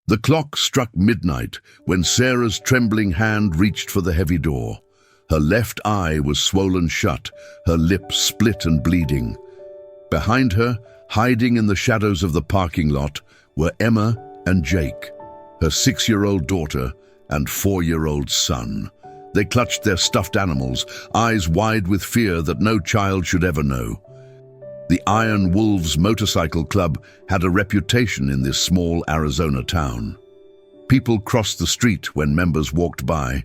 The clock struck midnight when Sarah's trembling hand reached for the heavy door. Her left eye was swollen shut, her lip split and bleeding. Behind her, hiding in the shadows of the parking lot, were Emma and Jake, her 6-year-old daughter and 4-year-old son. They clutched their stuffed animals, eyes wide with fear that no child should ever know. The Iron Wolves Motorcycle Club had a reputation in this small Arizona town. People crossed the street when members walked by.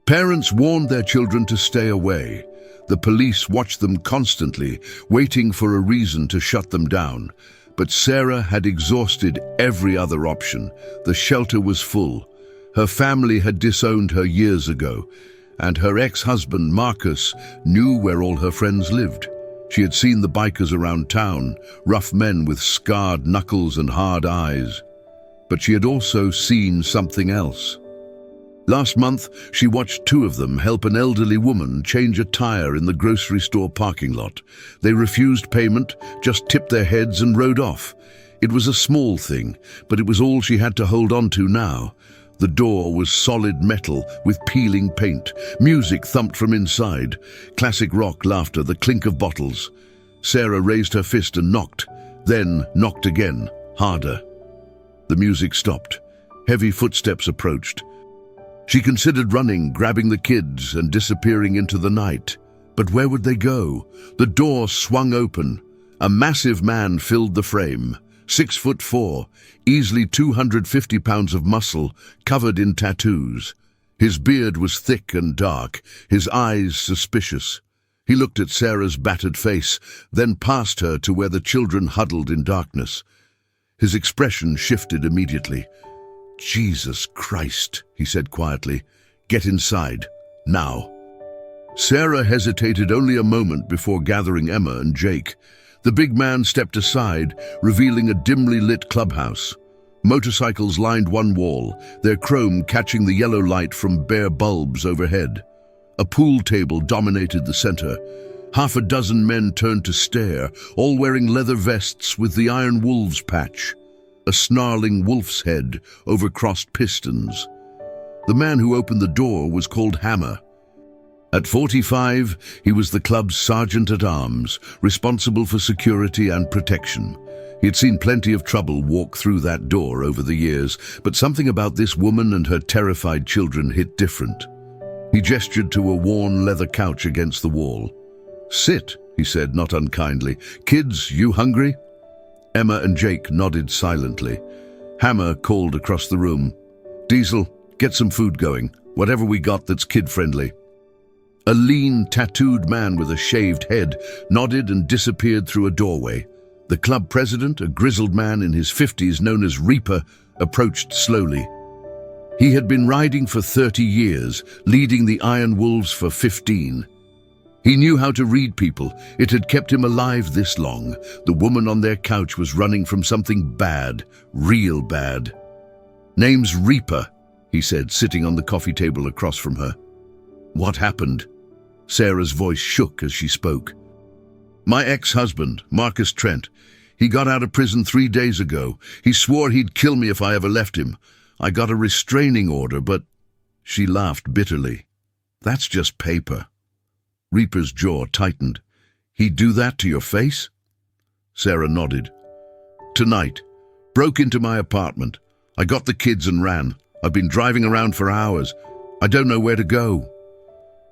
Parents warned their children to stay away. The police watched them constantly, waiting for a reason to shut them down. But Sarah had exhausted every other option. The shelter was full. Her family had disowned her years ago, and her ex-husband, Marcus, knew where all her friends lived. She had seen the bikers around town, rough men with scarred knuckles and hard eyes. But she had also seen something else. Last month, she watched 2 of them help an elderly woman change a tire in the grocery store parking lot. They refused payment, just tipped their heads and rode off. It was a small thing, but it was all she had to hold on to now. The door was solid metal with peeling paint. Music thumped from inside. Classic rock laughter, the clink of bottles. Sarah raised her fist and knocked, then knocked again, harder. The music stopped. Heavy footsteps approached. She considered running, grabbing the kids, and disappearing into the night. But where would they go? The door swung open. A massive man filled the frame. 6'4", easily 250 pounds of muscle, covered in tattoos. His beard was thick and dark, his eyes suspicious. He looked at Sarah's battered face, then past her to where the children huddled in darkness. His expression shifted immediately. "Jesus Christ," he said quietly. "Get inside, now." Sarah hesitated only a moment before gathering Emma and Jake. The big man stepped aside, revealing a dimly lit clubhouse. Motorcycles lined one wall, their chrome catching the yellow light from bare bulbs overhead. A pool table dominated the center. Half a dozen men turned to stare, all wearing leather vests with the Iron Wolves patch. A snarling wolf's head over crossed pistons. The man who opened the door was called Hammer. At 45, he was the club's sergeant-at-arms, responsible for security and protection. He had seen plenty of trouble walk through that door over the years, but something about this woman and her terrified children hit different. He gestured to a worn leather couch against the wall. "Sit," he said, not unkindly. "Kids, you hungry?" Emma and Jake nodded silently. Hammer called across the room. "Diesel, get some food going, whatever we got that's kid-friendly." A lean, tattooed man with a shaved head nodded and disappeared through a doorway. The club president, a grizzled man in his 50s known as Reaper, approached slowly. He had been riding for 30 years, leading the Iron Wolves for 15. He knew how to read people. It had kept him alive this long. The woman on their couch was running from something bad, real bad. "Name's Reaper," he said, sitting on the coffee table across from her. "What happened?" Sarah's voice shook as she spoke. "My ex-husband, Marcus Trent. He got out of prison 3 days ago. He swore he'd kill me if I ever left him. I got a restraining order, but..." She laughed bitterly. "That's just paper." Reaper's jaw tightened. "He'd do that to your face?" Sarah nodded. "Tonight. Broke into my apartment. I got the kids and ran. I've been driving around for hours. I don't know where to go."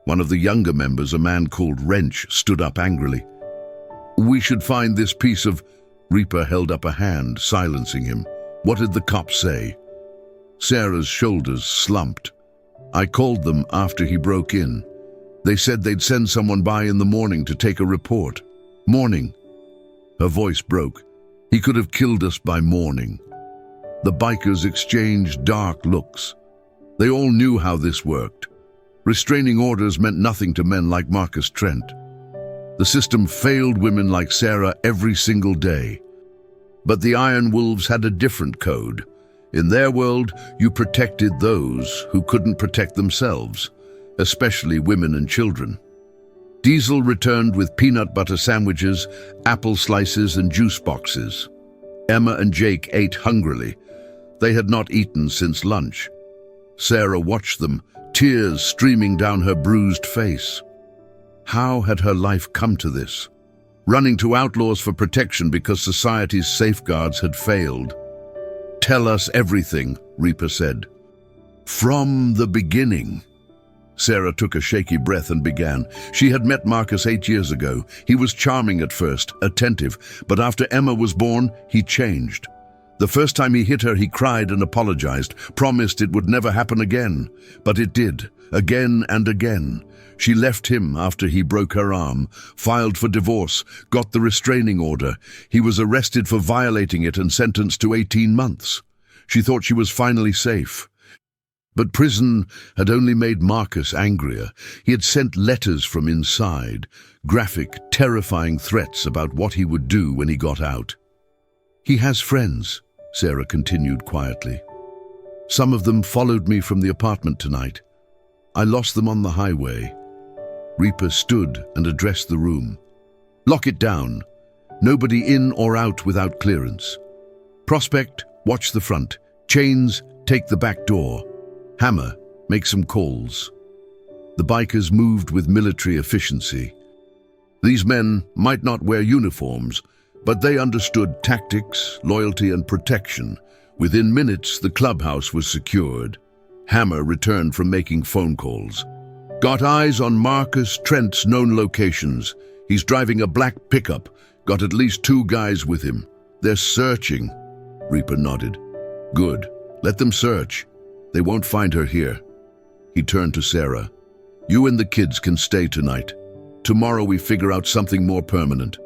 One of the younger members, a man called Wrench, stood up angrily. "We should find this piece of..." Reaper held up a hand, silencing him. "What did the cops say?" Sarah's shoulders slumped. "I called them after he broke in. They said they'd send someone by in the morning to take a report. Morning." Her voice broke. "He could have killed us by morning." The bikers exchanged dark looks. They all knew how this worked. Restraining orders meant nothing to men like Marcus Trent. The system failed women like Sarah every single day. But the Iron Wolves had a different code. In their world, you protected those who couldn't protect themselves, especially women and children. Diesel returned with peanut butter sandwiches, apple slices, and juice boxes. Emma and Jake ate hungrily. They had not eaten since lunch. Sarah watched them, tears streaming down her bruised face. How had her life come to this? Running to outlaws for protection because society's safeguards had failed. "Tell us everything," Reaper said. "From the beginning." Sarah took a shaky breath and began. She had met Marcus 8 years ago. He was charming at first, attentive, but after Emma was born, he changed. The first time he hit her, he cried and apologized, promised it would never happen again. But it did, again and again. She left him after he broke her arm, filed for divorce, got the restraining order. He was arrested for violating it and sentenced to 18 months. She thought she was finally safe. But prison had only made Marcus angrier. He had sent letters from inside, graphic, terrifying threats about what he would do when he got out. "He has friends," Sarah continued quietly. "Some of them followed me from the apartment tonight. I lost them on the highway." Reaper stood and addressed the room. "Lock it down. Nobody in or out without clearance. Prospect, watch the front. Chains, take the back door. Hammer, make some calls." The bikers moved with military efficiency. These men might not wear uniforms, but they understood tactics, loyalty, and protection. Within minutes, the clubhouse was secured. Hammer returned from making phone calls. "Got eyes on Marcus Trent's known locations. He's driving a black pickup. Got at least 2 guys with him. They're searching." Reaper nodded. "Good. Let them search. They won't find her here." He turned to Sarah. "You and the kids can stay tonight. Tomorrow we figure out something more permanent."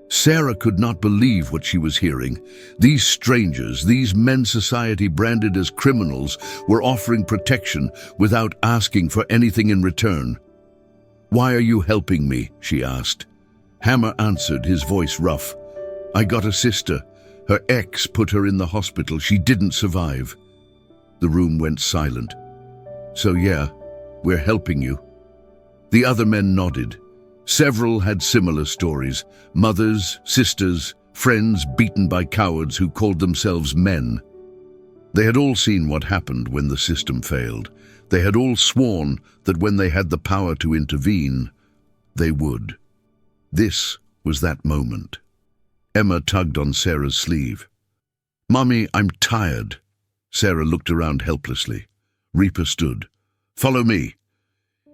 Sarah could not believe what she was hearing. These strangers, these men society branded as criminals, were offering protection without asking for anything in return. "Why are you helping me?" she asked. Hammer answered, his voice rough. "I got a sister. Her ex put her in the hospital. She didn't survive." The room went silent. "So yeah, we're helping you." The other men nodded. Several had similar stories. Mothers, sisters, friends beaten by cowards who called themselves men. They had all seen what happened when the system failed. They had all sworn that when they had the power to intervene, they would. This was that moment. Emma tugged on Sarah's sleeve. "Mommy, I'm tired." Sarah looked around helplessly. Reaper stood. "Follow me."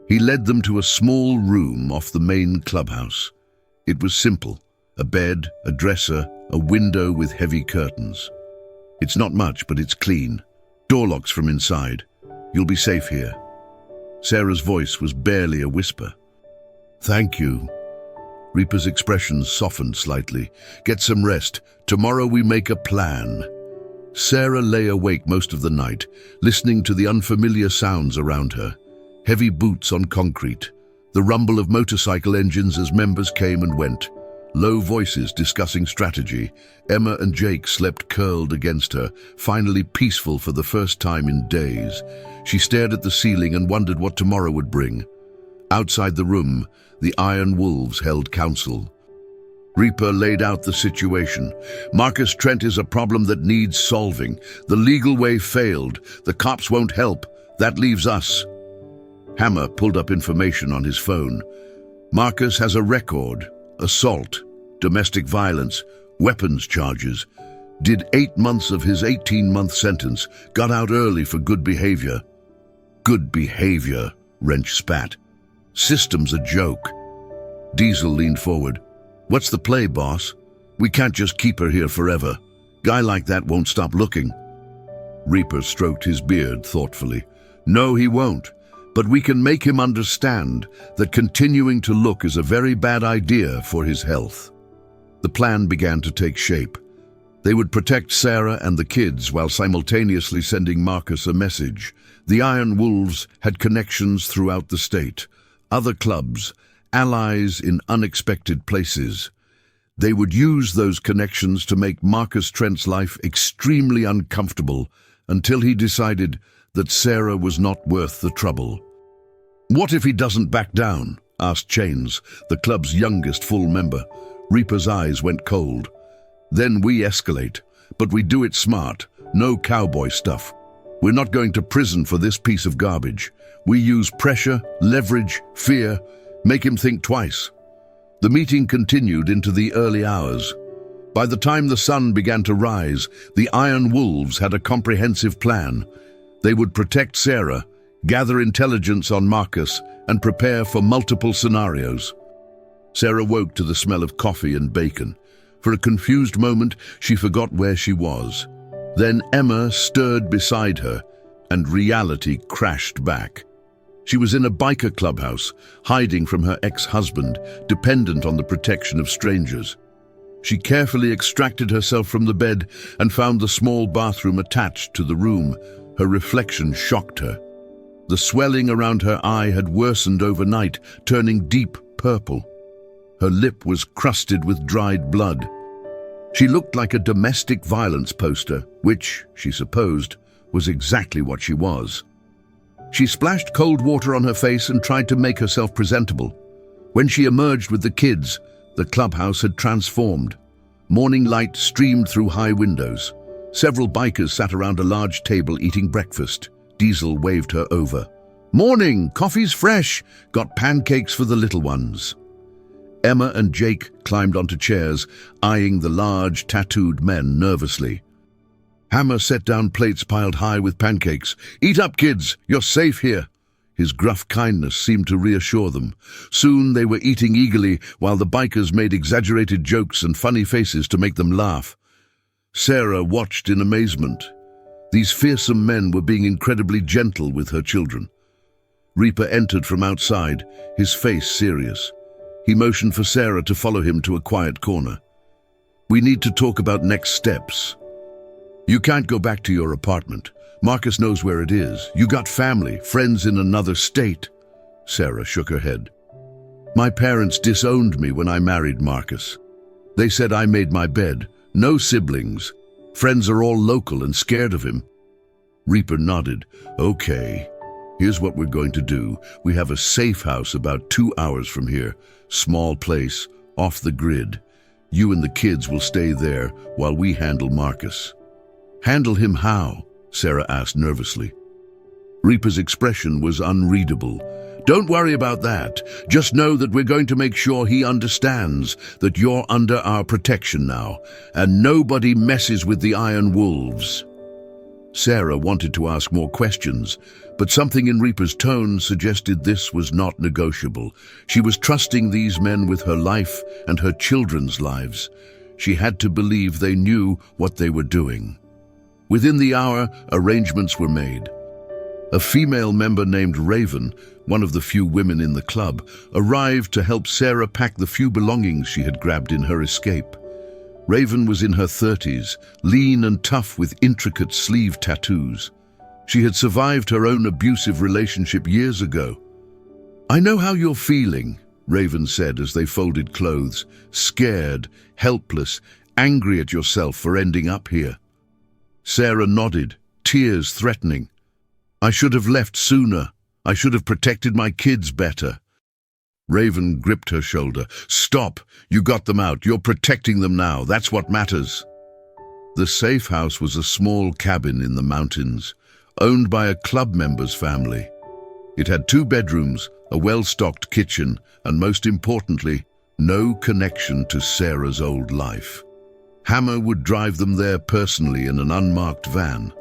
He led them to a small room off the main clubhouse. It was simple. A bed, a dresser, a window with heavy curtains. "It's not much, but it's clean. Door locks from inside. You'll be safe here." Sarah's voice was barely a whisper. "Thank you." Reaper's expression softened slightly. "Get some rest. Tomorrow we make a plan." Sarah lay awake most of the night, listening to the unfamiliar sounds around her. Heavy boots on concrete, the rumble of motorcycle engines as members came and went, low voices discussing strategy. Emma and Jake slept curled against her, finally peaceful for the first time in days. She stared at the ceiling and wondered what tomorrow would bring. Outside the room, the Iron Wolves held council. Reaper laid out the situation. "Marcus Trent is a problem that needs solving. The legal way failed. The cops won't help. That leaves us." Hammer pulled up information on his phone. "Marcus has a record: assault, domestic violence, weapons charges. Did 8 months of his 18-month sentence. Got out early for good behavior." "Good behavior," Wrench spat. "System's a joke." Diesel leaned forward. "What's the play, boss? We can't just keep her here forever. Guy like that won't stop looking." Reaper stroked his beard thoughtfully. "No, he won't. But we can make him understand that continuing to look is a very bad idea for his health." The plan began to take shape. They would protect Sarah and the kids while simultaneously sending Marcus a message. The Iron Wolves had connections throughout the state, other clubs, allies in unexpected places. They would use those connections to make Marcus Trent's life extremely uncomfortable until he decided that Sarah was not worth the trouble. "What if he doesn't back down?" asked Chains, the club's youngest full member. Reaper's eyes went cold. "Then we escalate, but we do it smart. No cowboy stuff. We're not going to prison for this piece of garbage. We use pressure, leverage, fear, make him think twice. The meeting continued into the early hours. By the time the sun began to rise, the Iron Wolves had a comprehensive plan. They would protect Sarah, gather intelligence on Marcus, and prepare for multiple scenarios. Sarah woke to the smell of coffee and bacon. For a confused moment, she forgot where she was. Then Emma stirred beside her, and reality crashed back. She was in a biker clubhouse, hiding from her ex-husband, dependent on the protection of strangers. She carefully extracted herself from the bed and found the small bathroom attached to the room. Her reflection shocked her. The swelling around her eye had worsened overnight, turning deep purple. Her lip was crusted with dried blood. She looked like a domestic violence poster, which, she supposed, was exactly what she was. She splashed cold water on her face and tried to make herself presentable. When she emerged with the kids, the clubhouse had transformed. Morning light streamed through high windows. Several bikers sat around a large table eating breakfast. Diesel waved her over. "Morning, coffee's fresh. Got pancakes for the little ones." Emma and Jake climbed onto chairs, eyeing the large, tattooed men nervously. Hammer set down plates piled high with pancakes. "Eat up, kids. You're safe here." His gruff kindness seemed to reassure them. Soon they were eating eagerly, while the bikers made exaggerated jokes and funny faces to make them laugh. Sarah watched in amazement. These fearsome men were being incredibly gentle with her children. Reaper entered from outside, his face serious. He motioned for Sarah to follow him to a quiet corner. "We need to talk about next steps. You can't go back to your apartment. Marcus knows where it is. You got family, friends in another state." Sarah shook her head. "My parents disowned me when I married Marcus. They said I made my bed. No siblings. Friends are all local and scared of him." Reaper nodded. "Okay. Here's what we're going to do. We have a safe house about 2 hours from here. Small place, off the grid. You and the kids will stay there while we handle Marcus." "Handle him how?" Sarah asked nervously. Reaper's expression was unreadable. "Don't worry about that. Just know that we're going to make sure he understands that you're under our protection now, and nobody messes with the Iron Wolves." Sarah wanted to ask more questions, but something in Reaper's tone suggested this was not negotiable. She was trusting these men with her life and her children's lives. She had to believe they knew what they were doing. Within the hour, arrangements were made. A female member named Raven, one of the few women in the club, arrived to help Sarah pack the few belongings she had grabbed in her escape. Raven was in her 30s, lean and tough with intricate sleeve tattoos. She had survived her own abusive relationship years ago. "I know how you're feeling," Raven said as they folded clothes, "scared, helpless, angry at yourself for ending up here." Sarah nodded, tears threatening. "I should have left sooner. I should have protected my kids better." Raven gripped her shoulder. "Stop! You got them out. You're protecting them now. That's what matters." The safe house was a small cabin in the mountains, owned by a club member's family. It had 2 bedrooms, a well-stocked kitchen, and most importantly, no connection to Sarah's old life. Hammer would drive them there personally in an unmarked van.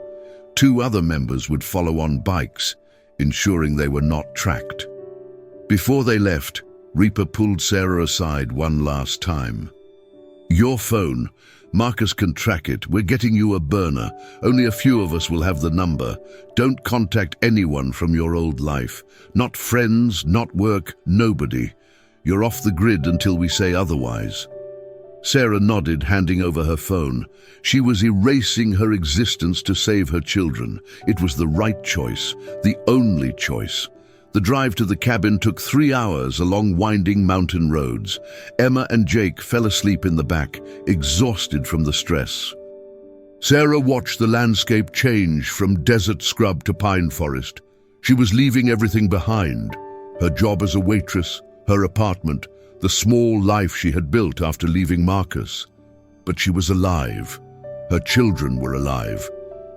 2 other members would follow on bikes, ensuring they were not tracked. Before they left, Reaper pulled Sarah aside one last time. "Your phone. Marcus can track it. We're getting you a burner. Only a few of us will have the number. Don't contact anyone from your old life. Not friends, not work, nobody. You're off the grid until we say otherwise." Sarah nodded, handing over her phone. She was erasing her existence to save her children. It was the right choice, the only choice. The drive to the cabin took 3 hours along winding mountain roads. Emma and Jake fell asleep in the back, exhausted from the stress. Sarah watched the landscape change from desert scrub to pine forest. She was leaving everything behind. Her job as a waitress, her apartment, the small life she had built after leaving Marcus. But she was alive. Her children were alive.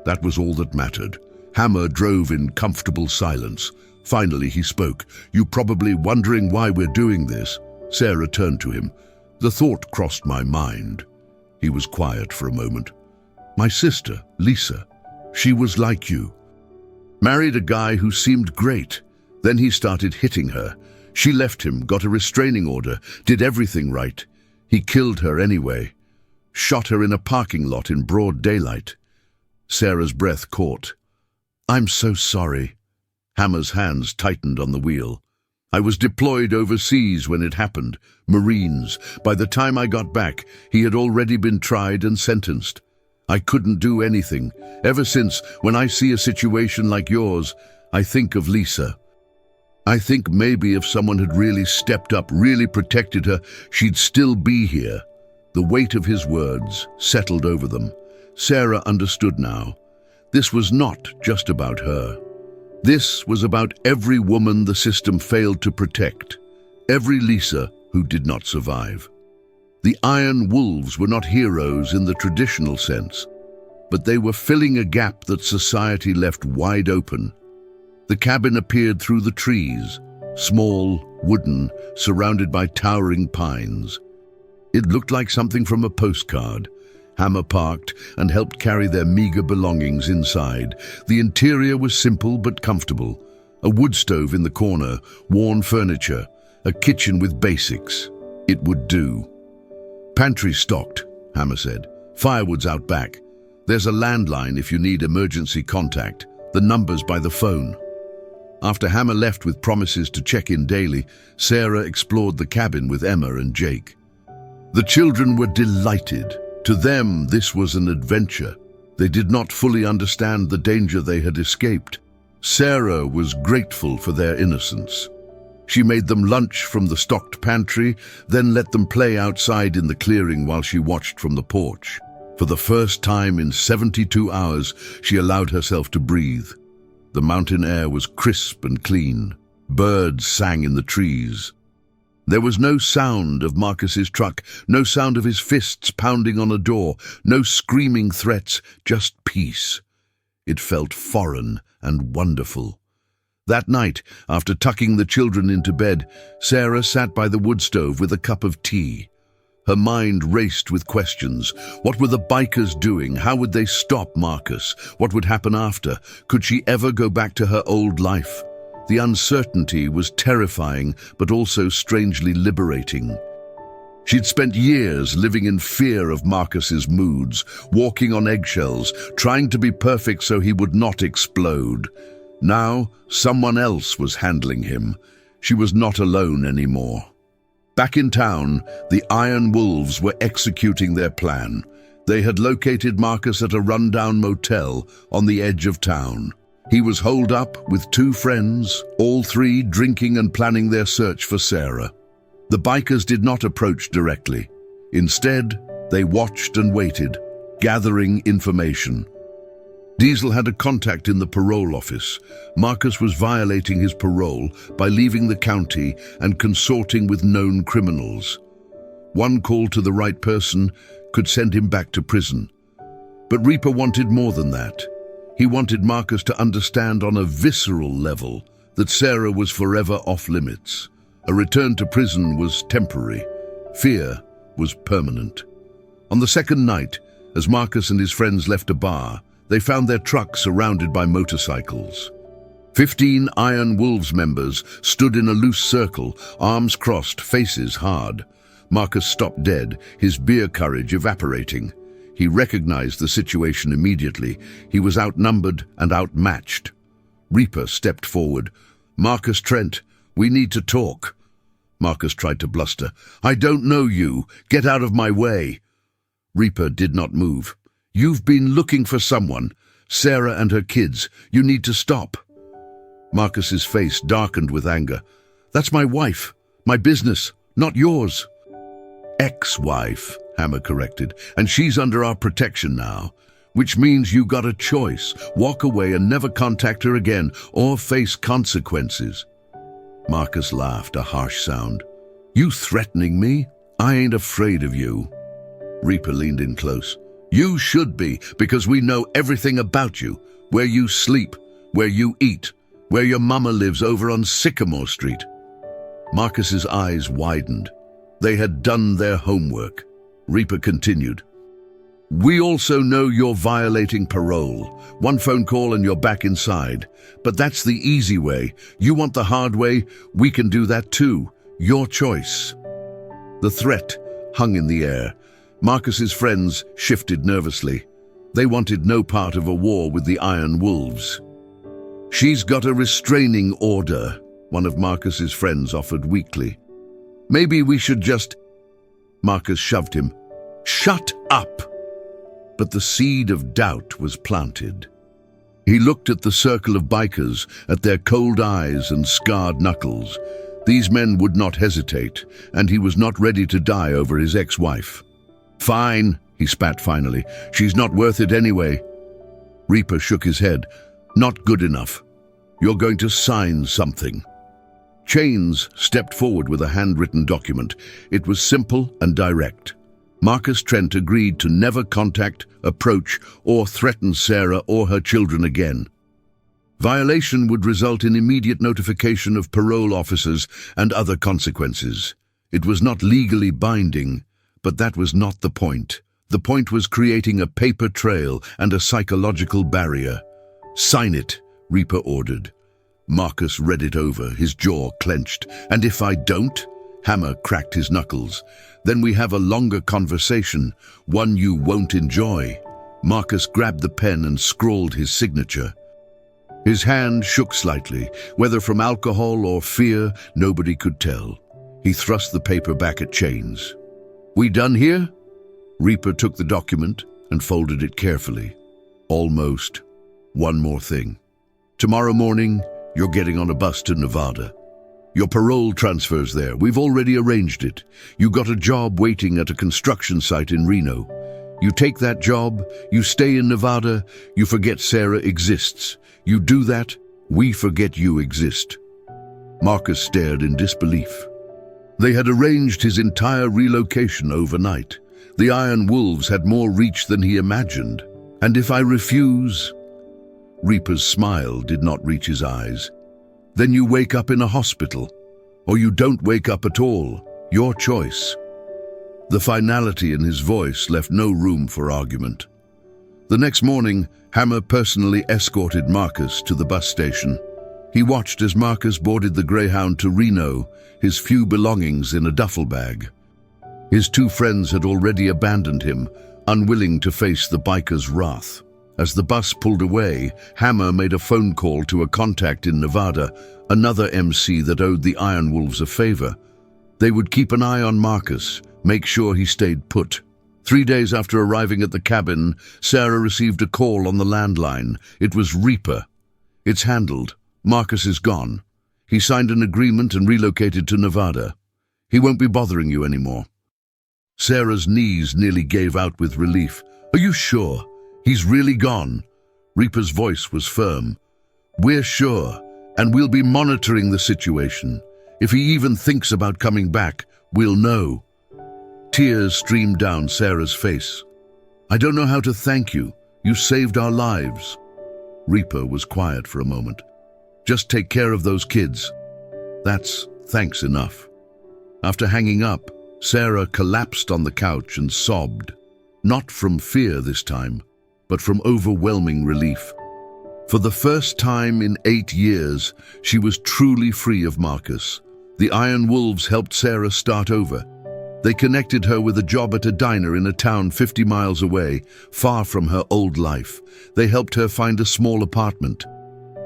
That was all that mattered. Hammer drove in comfortable silence. Finally he spoke. "You're probably wondering why we're doing this." Sarah turned to him. "The thought crossed my mind." He was quiet for a moment. "My sister, Lisa, she was like you. Married a guy who seemed great. Then he started hitting her. She left him, got a restraining order, did everything right. He killed her anyway. Shot her in a parking lot in broad daylight." Sarah's breath caught. "I'm so sorry." Hammer's hands tightened on the wheel. "I was deployed overseas when it happened. Marines. By the time I got back, he had already been tried and sentenced. I couldn't do anything. Ever since, when I see a situation like yours, I think of Lisa. I think maybe if someone had really stepped up, really protected her, she'd still be here." The weight of his words settled over them. Sarah understood now. This was not just about her. This was about every woman the system failed to protect, every Lisa who did not survive. The Iron Wolves were not heroes in the traditional sense, but they were filling a gap that society left wide open. The cabin appeared through the trees, small, wooden, surrounded by towering pines. It looked like something from a postcard. Hammer parked and helped carry their meager belongings inside. The interior was simple but comfortable. A wood stove in the corner, worn furniture, a kitchen with basics. It would do. "Pantry stocked," Hammer said. "Firewood's out back. There's a landline if you need emergency contact. The number's by the phone." After Hammer left with promises to check in daily, Sarah explored the cabin with Emma and Jake. The children were delighted. To them, this was an adventure. They did not fully understand the danger they had escaped. Sarah was grateful for their innocence. She made them lunch from the stocked pantry, then let them play outside in the clearing while she watched from the porch. For the first time in 72 hours, she allowed herself to breathe. The mountain air was crisp and clean. Birds sang in the trees. There was no sound of Marcus's truck, no sound of his fists pounding on a door, no screaming threats, just peace. It felt foreign and wonderful. That night, after tucking the children into bed, Sarah sat by the wood stove with a cup of tea. Her mind raced with questions. What were the bikers doing? How would they stop Marcus? What would happen after? Could she ever go back to her old life? The uncertainty was terrifying, but also strangely liberating. She'd spent years living in fear of Marcus's moods, walking on eggshells, trying to be perfect so he would not explode. Now, someone else was handling him. She was not alone anymore. Back in town, the Iron Wolves were executing their plan. They had located Marcus at a rundown motel on the edge of town. He was holed up with 2 friends, all 3 drinking and planning their search for Sarah. The bikers did not approach directly. Instead, they watched and waited, gathering information. Diesel had a contact in the parole office. Marcus was violating his parole by leaving the county and consorting with known criminals. One call to the right person could send him back to prison. But Reaper wanted more than that. He wanted Marcus to understand on a visceral level that Sarah was forever off limits. A return to prison was temporary. Fear was permanent. On the second night, as Marcus and his friends left a bar, they found their truck surrounded by motorcycles. 15 Iron Wolves members stood in a loose circle, arms crossed, faces hard. Marcus stopped dead, his beer courage evaporating. He recognized the situation immediately. He was outnumbered and outmatched. Reaper stepped forward. "Marcus Trent, we need to talk." Marcus tried to bluster. "I don't know you. Get out of my way." Reaper did not move. "You've been looking for someone. Sarah and her kids. You need to stop." Marcus's face darkened with anger. "That's my wife. My business. Not yours." "Ex-wife," Hammer corrected. "And she's under our protection now. Which means you got a choice. Walk away and never contact her again, or face consequences." Marcus laughed, a harsh sound. "You threatening me? I ain't afraid of you." Reaper leaned in close. You should be, because we know everything about you. Where you sleep, where you eat, where your mama lives over on Sycamore Street. Marcus's eyes widened. They had done their homework. Reaper continued. We also know you're violating parole. One phone call and you're back inside. But that's the easy way. You want the hard way? We can do that too. Your choice. The threat hung in the air. Marcus's friends shifted nervously. They wanted no part of a war with the Iron Wolves. She's got a restraining order, one of Marcus's friends offered weakly. Maybe we should just... Marcus shoved him. Shut up! But the seed of doubt was planted. He looked at the circle of bikers, at their cold eyes and scarred knuckles. These men would not hesitate, and he was not ready to die over his ex-wife. Fine, he spat finally. She's not worth it anyway. Reaper shook his head. Not good enough. You're going to sign something. Chains stepped forward with a handwritten document. It was simple and direct. Marcus Trent agreed to never contact, approach, or threaten Sarah or her children again. Violation would result in immediate notification of parole officers and other consequences. It was not legally binding, but that was not the point. The point was creating a paper trail and a psychological barrier. Sign it, Reaper ordered. Marcus read it over, his jaw clenched. And if I don't? Hammer cracked his knuckles. Then we have a longer conversation, one you won't enjoy. Marcus grabbed the pen and scrawled his signature. His hand shook slightly. Whether from alcohol or fear, nobody could tell. He thrust the paper back at Chains. We done here? Reaper took the document and folded it carefully. Almost. One more thing. Tomorrow morning, you're getting on a bus to Nevada. Your parole transfers there. We've already arranged it. You got a job waiting at a construction site in Reno. You take that job, you stay in Nevada, you forget Sarah exists. You do that, we forget you exist. Marcus stared in disbelief. They had arranged his entire relocation overnight. The Iron Wolves had more reach than he imagined. And if I refuse... Reaper's smile did not reach his eyes. Then you wake up in a hospital. Or you don't wake up at all. Your choice. The finality in his voice left no room for argument. The next morning, Hammer personally escorted Marcus to the bus station. He watched as Marcus boarded the Greyhound to Reno, his few belongings in a duffel bag. His two friends had already abandoned him, unwilling to face the biker's wrath. As the bus pulled away, Hammer made a phone call to a contact in Nevada, another MC that owed the Iron Wolves a favor. They would keep an eye on Marcus, make sure he stayed put. 3 days after arriving at the cabin, Sarah received a call on the landline. It was Reaper. It's handled. Marcus is gone. He signed an agreement and relocated to Nevada. He won't be bothering you anymore. Sarah's knees nearly gave out with relief. Are you sure? He's really gone. Reaper's voice was firm. We're sure, and we'll be monitoring the situation. If he even thinks about coming back, we'll know. Tears streamed down Sarah's face. I don't know how to thank you. You saved our lives. Reaper was quiet for a moment. Just take care of those kids. That's thanks enough. After hanging up, Sarah collapsed on the couch and sobbed. Not from fear this time, but from overwhelming relief. For the first time in 8 years, she was truly free of Marcus. The Iron Wolves helped Sarah start over. They connected her with a job at a diner in a town 50 miles away, far from her old life. They helped her find a small apartment.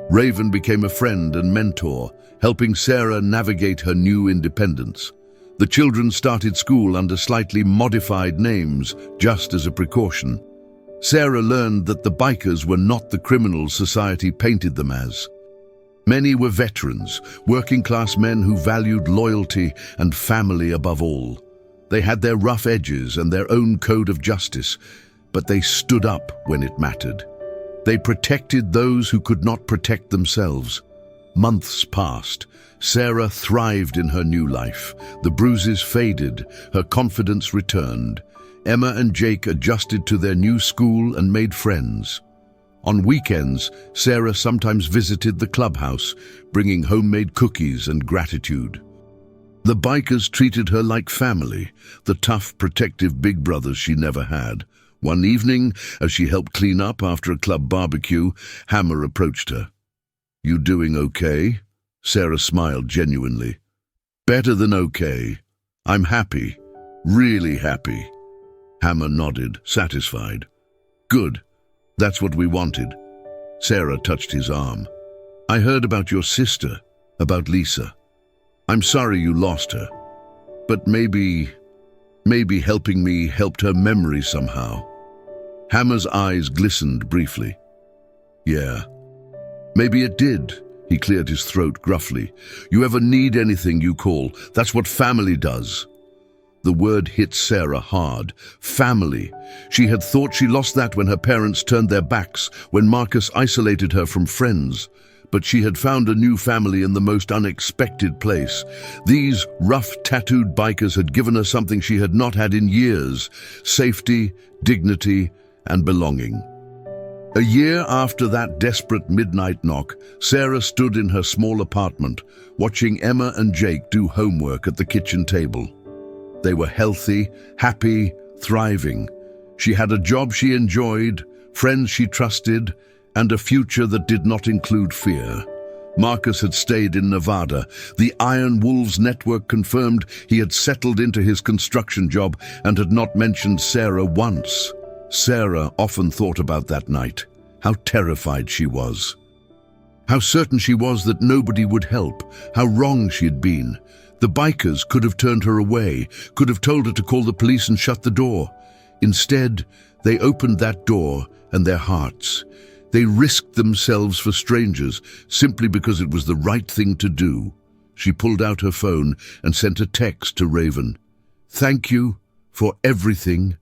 Raven became a friend and mentor, helping Sarah navigate her new independence. The children started school under slightly modified names, just as a precaution. Sarah learned that the bikers were not the criminals society painted them as. Many were veterans, working-class men who valued loyalty and family above all. They had their rough edges and their own code of justice, but they stood up when it mattered. They protected those who could not protect themselves. Months passed. Sarah thrived in her new life. The bruises faded, her confidence returned. Emma and Jake adjusted to their new school and made friends. On weekends, Sarah sometimes visited the clubhouse, bringing homemade cookies and gratitude. The bikers treated her like family, the tough, protective big brothers she never had. One evening, as she helped clean up after a club barbecue, Hammer approached her. "You doing okay?" Sarah smiled genuinely. "Better than okay. I'm happy, really happy." Hammer nodded, satisfied. "Good. That's what we wanted." Sarah touched his arm. "I heard about your sister, about Lisa. I'm sorry you lost her, but maybe helping me helped her memory somehow." Hammer's eyes glistened briefly. "Yeah, maybe it did." He cleared his throat gruffly. "You ever need anything, you call. That's what family does." The word hit Sarah hard. Family. She had thought she lost that when her parents turned their backs, when Marcus isolated her from friends. But she had found a new family in the most unexpected place. These rough, tattooed bikers had given her something she had not had in years: safety, dignity, and belonging. A year after that desperate midnight knock, Sarah stood in her small apartment, watching Emma and Jake do homework at the kitchen table. They were healthy, happy, thriving. She had a job she enjoyed, friends she trusted, and a future that did not include fear. Marcus had stayed in Nevada. The Iron Wolves network confirmed he had settled into his construction job and had not mentioned Sarah once. Sarah often thought about that night, how terrified she was. How certain she was that nobody would help, how wrong she had been. The bikers could have turned her away, could have told her to call the police and shut the door. Instead, they opened that door and their hearts. They risked themselves for strangers simply because it was the right thing to do. She pulled out her phone and sent a text to Raven. "Thank you for everything,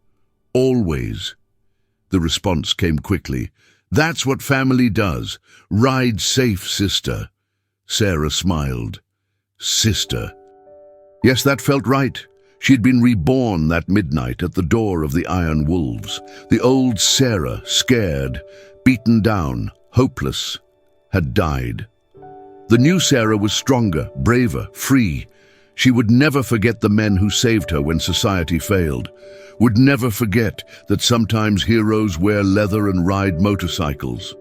always." The response came quickly. "That's what family does. Ride safe, sister." Sarah smiled. Sister. Yes, that felt right. She'd been reborn that midnight at the door of the Iron Wolves. The old Sarah, scared, beaten down, hopeless, had died. The new Sarah was stronger, braver, free. She would never forget the men who saved her when society failed, would never forget that sometimes heroes wear leather and ride motorcycles.